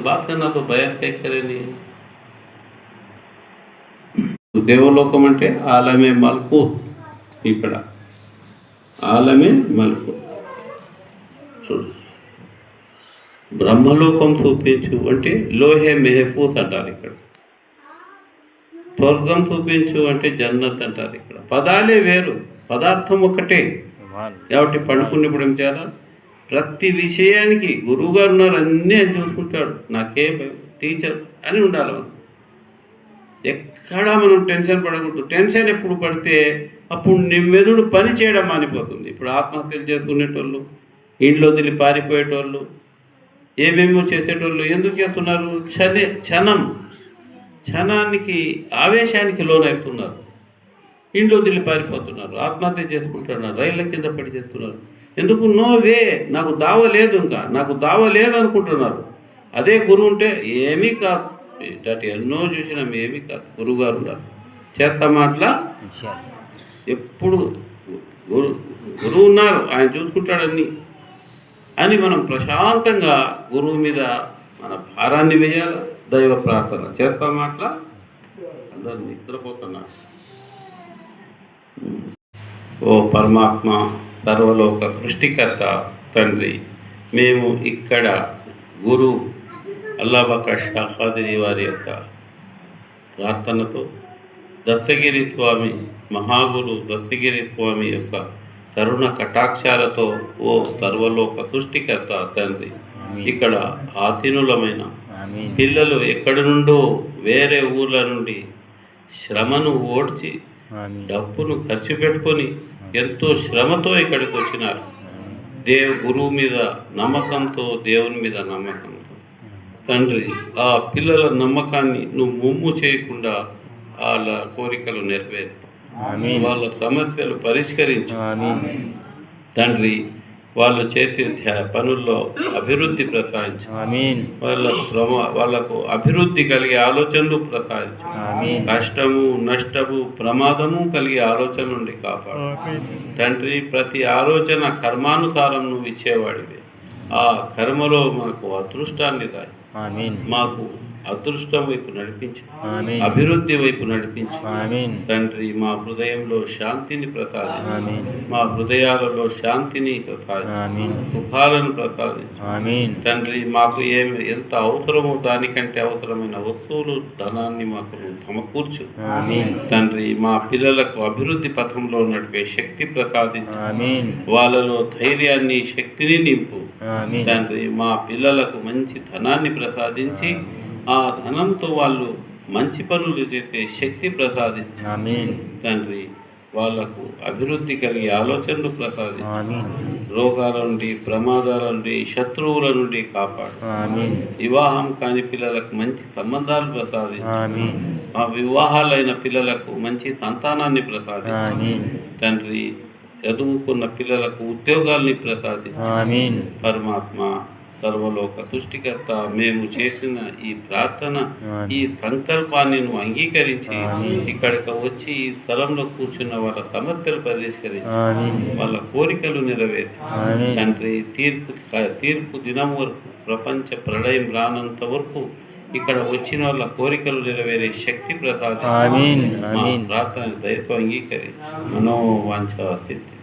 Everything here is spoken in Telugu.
बात करना तो बयान क्या करे नहीं. దేవలోకం అంటే ఆలమే మల్కూత్. ఇక్కడ ఆలమే మల్కూత్. బ్రహ్మలోకం చూపించు అంటే లోహే మెహఫూజ్ అంటారు ఇక్కడ. స్వర్గం చూపించు అంటే జన్నత్ అంటారు ఇక్కడ. పదాలే వేరు, పదార్థం ఒకటే. కాబట్టి పండుకున్నప్పుడు ఏం చేయాలి? ప్రతి విషయానికి గురువుగారు ఉన్నారు, అన్నీ ఆయన చూసుకుంటాడు, నాకే టీచర్ అని ఉండాలి. మనం ఎక్కడా మనం టెన్షన్ పడకూడదు. టెన్షన్ ఎప్పుడు పడితే అప్పుడు నీ మెదడు పని చేయడం మానిపోతుంది. ఇప్పుడు ఆత్మహత్యలు చేసుకునేటోళ్ళు, ఇంట్లో వదిలి పారిపోయేటోళ్ళు, ఏమేమో చేసేటోళ్ళు ఎందుకు చేస్తున్నారు? క్షణానికి ఆవేశానికి లోనవుతున్నారు. ఇంట్లో వదిలి పారిపోతున్నారు, ఆత్మహత్య చేసుకుంటున్నారు, రైళ్ళ కింద పడి చేస్తున్నారు. ఎందుకు? నో వే, నాకు దావ లేదు, ఇంకా నాకు దావ లేదు అనుకుంటున్నారు. అదే గురువు ఉంటే ఏమీ కాదు, ఇట్లాంటి ఎన్నో చూసినాం, ఏమీ కాదు. గురువుగారు ఉన్నారు, చేత మాటల ఎప్పుడు గురువు ఉన్నారు, ఆయన చూసుకుంటాడన్నీ అని మనం ప్రశాంతంగా గురువు మీద మన భారాన్ని వేయాలి. దైవ ప్రార్థన చేత మాటల అందరు నిద్రపోతున్నారు. ఓ పరమాత్మ, సర్వలోక సృష్టికర్త తండ్రి, మేము ఇక్కడ గురు అల్లాహ్ షా ఖాదిరి వారి యొక్క ప్రార్థనతో దత్తగిరి స్వామి, మహాగురు దత్తగిరి స్వామి యొక్క కరుణ కటాక్షాలతో ఓ సర్వలోక సృష్టికర్త తండ్రి, ఇక్కడ ఆసీనులమైన పిల్లలు ఎక్కడి నుండో వేరే ఊర్ల నుండి శ్రమను ఓడ్చి డబ్బును ఖర్చు పెట్టుకొని ఎంతో శ్రమతో ఇక్కడికి వచ్చినారు. గురువు మీద నమ్మకంతో, దేవుని మీద నమ్మకంతో తండ్రి, ఆ పిల్లల నమ్మకాన్ని నువ్వు ముమ్ము చేయకుండా వాళ్ళ కోరికలు నెరవేరు, వాళ్ళ సమస్యలు పరిష్కరించు తండ్రి. వాళ్ళు చేసే పనుల్లో అభివృద్ధి ప్రసాదించు, వాళ్ళకు అభివృద్ధి కలిగే ఆలోచనలు ప్రసాదించు, కష్టము నష్టము ప్రమాదము కలిగే ఆలోచన నుండి కాపాడు తండ్రి. ప్రతి ఆలోచన కర్మానుసారం నువ్వు ఇచ్చేవాడివి. ఆ కర్మలో మాకు అదృష్టాన్ని రాయి, మాకు అదృష్టం వైపు నడిపించు, అభివృద్ధి వైపు నడిపించు తండ్రి. మా హృదయంలో శాంతిని ప్రసాదించు, మా హృదయాలలో శాంతిని ప్రసాదించు, సుఖాలను ప్రసాదించు తండ్రి. మాకు ఎంత అవసరమో దానికంటే అవసరమైన వస్తువులు, ధనాన్ని మాకు సమకూర్చు తండ్రి. మా పిల్లలకు అభివృద్ధి పథంలో నడిపే శక్తి ప్రసాదించు, వాళ్ళలో ధైర్యాన్ని, శక్తిని నింపు తండ్రి. మా పిల్లలకు మంచి ధనాన్ని ప్రసాదించి ఆ ధనంతో వాళ్ళు మంచి పనులు చేసే శక్తి ప్రసాదించు తండ్రి. వాళ్లకు అభివృద్ధి కలిగే ఆలోచనలు ప్రసాదించు, రోగాల నుండి, ప్రమాదాల నుండి, శత్రువుల నుండి కాపాడు. వివాహం కాని పిల్లలకు మంచి సంబంధాలు ప్రసాదించు, ఆ వివాహాలైన పిల్లలకు మంచి సంతానాన్ని ప్రసాదించు తండ్రి. చదువుకున్న పిల్లలకు ఉద్యోగాల్ని ప్రసాదించు పరమాత్మ. సర్వలోక సృష్టికర్త, మేము చేసిన ఈ ప్రార్థన, ఈ సంకల్పాన్ని నువ్వు అంగీకరించి ఇక్కడికి వచ్చి ఈ స్థలంలో కూర్చున్న వాళ్ళ సమస్యలు పరిష్కరించి వాళ్ళ కోరికలు నెరవేర్చి తండ్రి. తీర్పు దినం వరకు, ప్రపంచ ప్రళయం రానంత వరకు ఇక్కడ వచ్చిన వాళ్ళ కోరికలు నెరవేరే శక్తి ప్రసాదించి మా ప్రార్థన దయతో అంగీకరించి మనోవాంఛ సిద్ధి